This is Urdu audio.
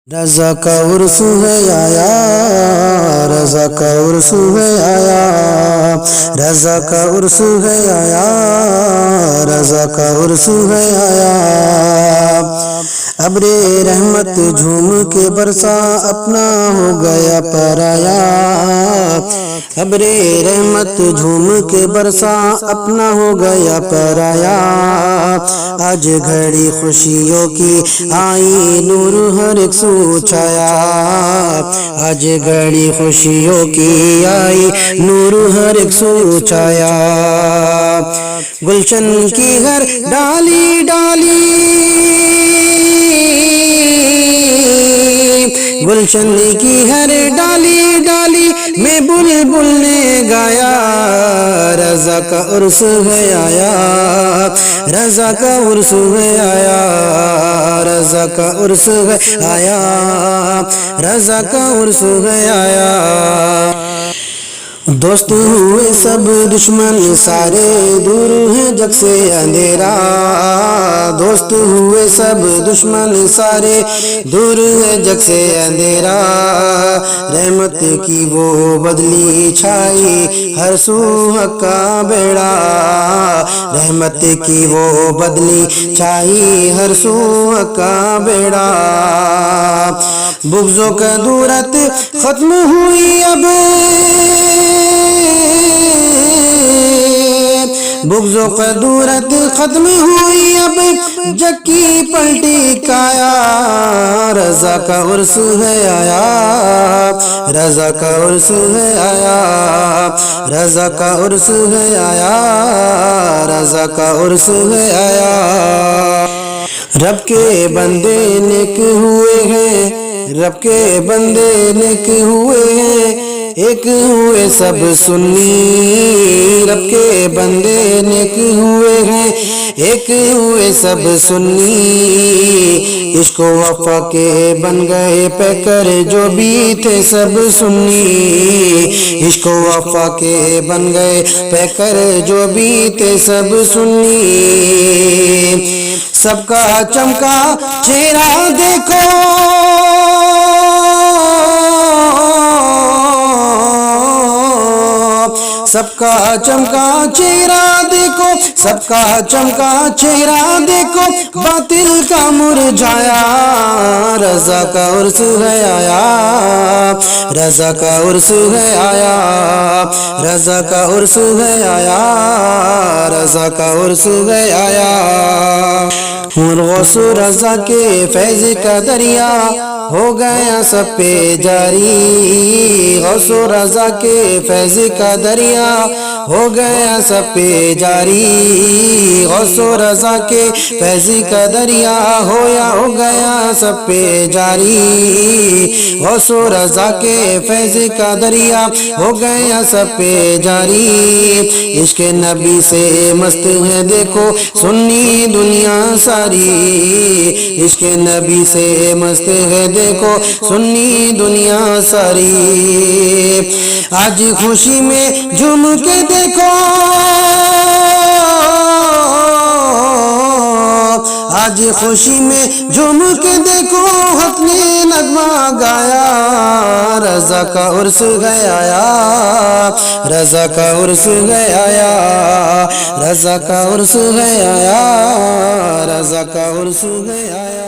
رضا کا عرس ہے آیا، رضا کا عرس ہے آیا، رضا کا عرس ہے آیا، رضا کا عرس ہے آیا۔ ابر رحمت جھوم کے برسا، اپنا ہو گیا پرایا۔ ابر رحمت جھوم کے برسا، اپنا ہو گیا پرایا۔ آج گھڑی خوشیوں کی آئی، نور ہر ایک سو چھایا۔ آج گھڑی خوشیوں کی آئی، نور ہر ایک سو چھایا۔ گلشن کی ہر ڈالی ڈالی، گلشن کی ہر ڈالی ڈالی میں بلبل نے گایا۔ رضا کا عرس ہے آیا، رضا کا عرس ہے آیا، رضا کا عرس ہے آیا، رضا کا عرس ہے آیا۔ دوست ہوئے سب دشمن سارے، دور ہے جگ سے اندھیرا۔ دوست ہوئے سب دشمن سارے، دور ہے جگ سے اندھیرا۔ رحمت کی وہ بدلی چھائی، ہر سو حق کا بیڑا۔ رحمت کی وہ بدلی چھائی، ہر سو حق کا بیڑا۔ بغضوں کا دورت ختم ہوئی اب، بغضوں کا دورت ختم ہوئی اب، جگ کی پلٹی کایا۔ رضا کا عرس ہے آیا، رضا کا عرس ہے آیا، رضا کا عرس ہے آیا، رضا کا عرس ہے آیا۔ رب کے بندے نیک ہوئے ہیں، رب کے بندے نیک ہوئے ہیں، ایک ہوئے سب سنی۔ رب کے بندے نیک ہوئے ہیں، ایک ہوئے سب سنی۔ عشق و وفا کے بن گئے پیکر، جو بھی تھے سب سنی۔ عشق و وفا کے بن گئے پیکر، جو بھی تھے سب سنی۔ سب کا چمکا چہرہ دیکھو، سب کا چمکا چہرہ دیکھو، سب کا چمکا چہرہ دیکھو، باطل کا مرجھایا۔ رضا کا عرس ہے آیا، رضا کا عرس ہے آیا، رضا کا عرس ہے آیا، رضا کا عرس ہے آیا۔ غوث رضا کے فیض کا دریا ہو گیا سب پہ جاری۔ غوث رضا کے فیض کا دریا ہو گیا سب پہ جاری۔ غوث رضا کے فیض کا دریا ہو گیا سب پہ جاری۔ غوث رضا کے فیض کا دریا ہو گیا سب پہ جاری۔ عشق نبی سے مست ہے دیکھو سنی دنیا ساری۔ عشق نبی سے مست ہے دیکھو سنی دنیا ساری۔ آج خوشی میں جھوم کے دیکھو، آج خوشی میں جھوم کے دیکھو، حق نے نغمہ گایا۔ رضا کا عرس ہے آیا، رضا کا عرس ہے آیا، رضا کا عرس ہے آیا، رضا کا عرس ہے آیا۔